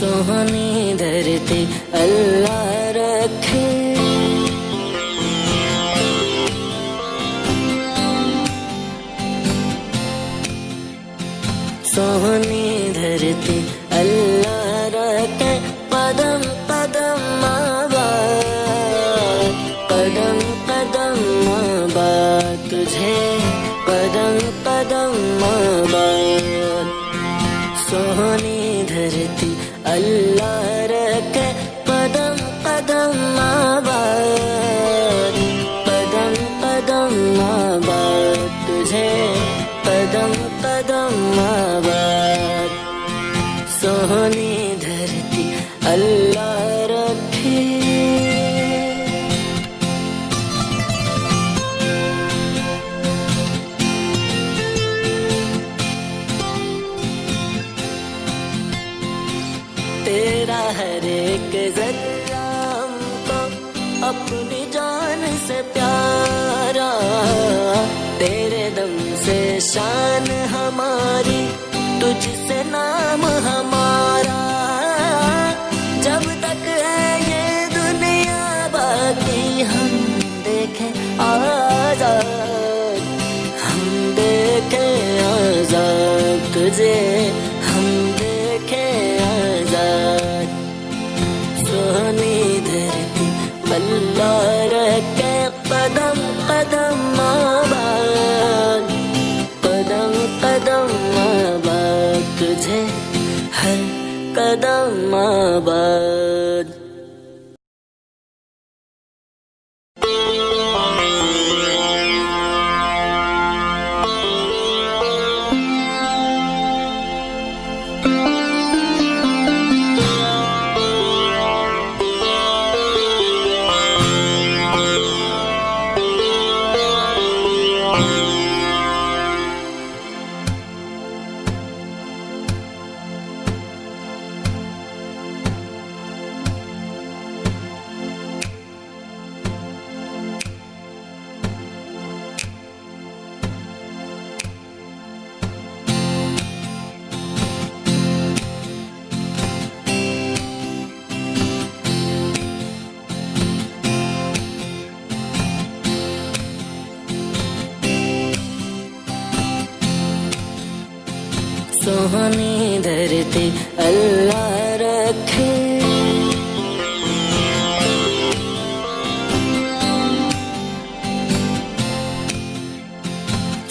सोहनी धरती अल्लाह रखे। सोहनी धरती अल्लाह रखे, कदम कदम आबाद, कदम कदम आबाद तुझे, कदम कदम आबाद। सोहनी धरती अल्लाह रखे, कदम कदम आबाद, कदम कदम आबाद तुझे, कदम कदम आबाद। सोहनी धरती अल्लाह रखे। तेरा हर एक ज़र्रा हमको अपनी जान से प्यारा, तेरे दम से शान हमारी, तुझसे नाम हमारा। जब तक है ये दुनिया बाकी हम देखें आजाद, हम देखें आजाद तुझे, हम देखें आजाद। सोहनी धरती अल्लाह रखे, कदम कदम आबाद, कदम कदम आबाद तुझे, हर कदम आबाद। सोहनी धरती अल्लाह रखे।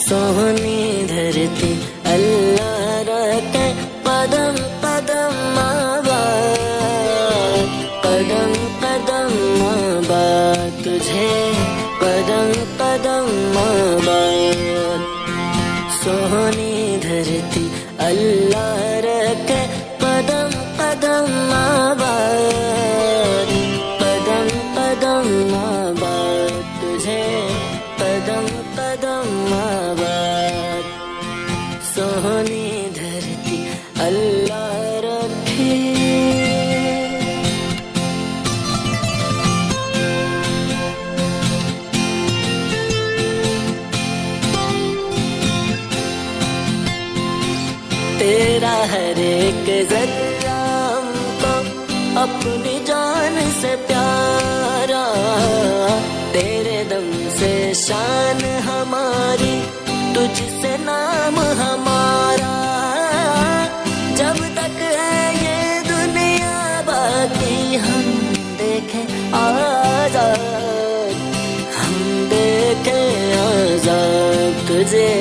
सोहनी धरती अल्लाह रखे, कदम कदम आबाद, कदम कदम आबाद तुझे, कदम कदम आबाद। सोहनी धरती अल्लाह रखे, कदम कदम आबाद, कदम कदम आबाद तुझे, कदम कदम आबाद। सोहनी धरती अल्लाह रखे। तेरा हर एक ज़र्रा हमको अपनी जान से प्यारा, तेरे दम से शान हमारी, तुझसे नाम हमारा। जब तक है ये दुनिया बाकी हम देखें आजाद, हम देखें आजाद तुझे,